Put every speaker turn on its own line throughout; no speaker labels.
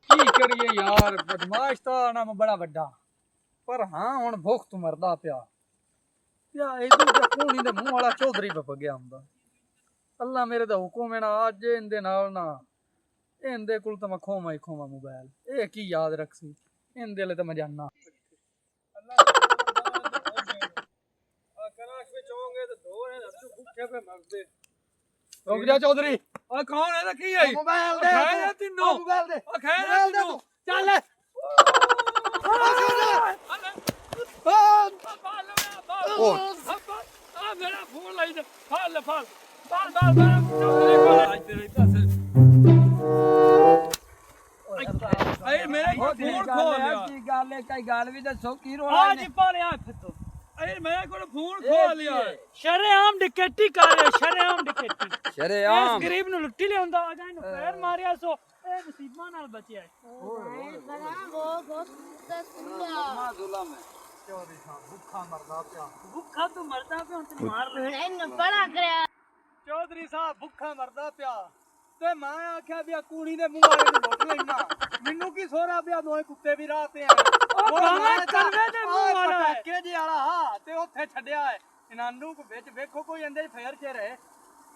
ਕੀ ਕਰੀਏ ਯਾਰ, ਬਦਮਾਸ਼ ਤਾਂ ਨਾ ਬੜਾ ਵੱਡਾ, ਪਰ ਹਾਂ ਹੁਣ ਭੁੱਖ ਤੋਂ ਮਰਦਾ ਪਿਆ। ਯਾ ਇਹਦੇ ਤੇ ਕੋਣੀ ਦੇ ਮੂੰਹ ਵਾਲਾ ਚੌਧਰੀ ਪਪ ਗਿਆ ਹੁੰਦਾ। ਅੱਲਾ ਮੇਰੇ ਦਾ ਹੁਕਮ ਹੈ ਨਾ, ਅੱਜ ਇਹਦੇ ਨਾਲ ਨਾ ਇਹਦੇ ਕੋਲ ਤਾਂ ਮੈਂ ਖੋਵਾਂ ਹੀ ਖੋਵਾਂ ਮੋਬਾਈਲ। ਇਹ ਕੀ ਯਾਦ ਰੱਖੀ ਇਹਦੇ ਲਈ ਤਾਂ ਮੈਂ ਜਾਨਾ। रुक जा चौधरी। और कौन है की है? मोबाइल दे तीनों, मोबाइल दे मोबाइल दे चल मेरा फोन लाई दे फाल फाल फाल फाल मेरा फोन खो लिया। की गल है, कई गल भी दसो की रोला है? आज पालिया फिर तो अरे मैं को फोन खो लिया।
शरेआम डिकेटी कर रहे, शरेआम डिकेटी।
शरेआम
इस गरीब नु लुट्टी लियांदा, आ जाए नु पैर मारिया सो ए मुसीबत नाल बचिया है।
सलाम वो बहुत सुनिया
जुल्म है। चौधरी साहब भूखा मरदा पिया।
भूखा तो मरदा पे, हुन ते मार ले।
नहीं बड़ा करया
चौधरी साहब भूखा मरदा पिया ते मैं आख्या भी कूड़ी दे मुंह वाले नु लुट लेना। मेनू की सोरा पिया, दोए कुत्ते भी राह ते आए।
भावे कलवे दे मुंह वाला है
पटाके जी वाला हां ते ओथे छड्या है। इनानू को विच वेखो कोई अंदर फैर च रहे।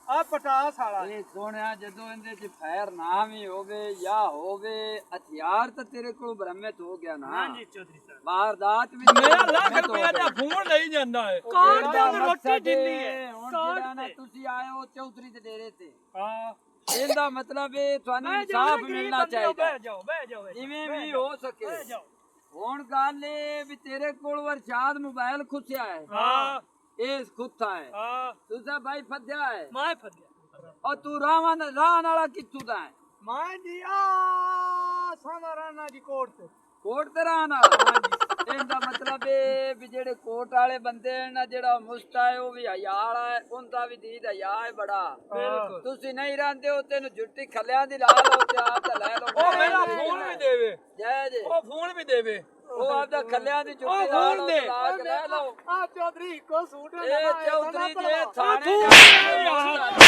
आ पटास वाला
ए सोनिया जदों इंदे च फैर ना भी होवे या होवे, हथियार तो तेरे को बरामद हो गया ना।
हां जी चौधरी साहब,
वारदात भी
मेरा लाख रुपया दा फोन ले जांदा है।
कार्ड दे रोटी ढिल्ली है।
हुण
कार्ड
जेड़ा ना
दे
तुसी आए हो चौधरी दे डेरे ते,
हां
ਇਹਦਾ ਮਤਲਬ ਇਹ ਤੁਹਾਨੂੰ ਇਨਸਾਫ ਮਿਲਣਾ ਚਾਹੀਦਾ,
बह जाओ
ਜਿਵੇਂ ਵੀ ਹੋ ਸਕੇ।
बह जाओ।
ਹੁਣ ਗੱਲ ਇਹ ਵੀ ਤੇਰੇ ਕੋਲ ਵਰਸ਼ਾਦ ਮੋਬਾਈਲ ਖੁੱਸਿਆ ਹੈ।
हां
ਇਹ ਖੁੱਥਾ ਹੈ,
हां
ਤੁਸੀਂ ਭਾਈ ਫੱਦਿਆ ਹੈ।
मैं फदिया
ਔਰ ਤੂੰ ਰਾਹਨ ਵਾਲਾ ਕਿੱਥੋਂ ਦਾ ਹੈ?
मैं जी आ साना राना जी कोट ते
ਕੋਟ ਤੇ ਰਾਹਨ ਵਾਲਾ। ਇਹਦਾ ਮਤਲਬ ਇਹ ਵੀ ਜਿਹੜੇ ਕੋਟ ਵਾਲੇ ਬੰਦੇ ਨਾ, ਜਿਹੜਾ ਮੁਸਤਾ ਹੈ ਉਹ ਵੀ ਹਯਾ ਵਾਲਾ ਹੈ, ਉਹਦਾ ਵੀ ਦੀਦ ਹਯਾ ਹੈ ਬੜਾ।
बिल्कुल
ਤੁਸੀਂ ਨਹੀਂ ਰਹਿੰਦੇ ਹੋ, ਤੈਨੂੰ ਜੁੱਤੀ ਖੱਲਿਆਂ ਦੀ ਲਾ ਲਓ ਤੇ ਆਪ ਤਾਂ ਲੈ ਲਓ।
ओ मेरा फोन भी देवे,
ਜੈ ਜੀ,
ओ फोन भी देवे।
ਉਹ ਆਪਦਾ ਖੱਲਿਆਂ ਦੀ
ओ
ਜੁੱਤੀ ਲਾ
फोन
ਲਓ
दे
ਤੇ ਲਾ ਕੇ ਲੈ ਲਓ।
आ चौधरी को सूट
ਇਹ ਚੌਧਰੀ ਜੇ
तू
ਥਾਣੇ
यार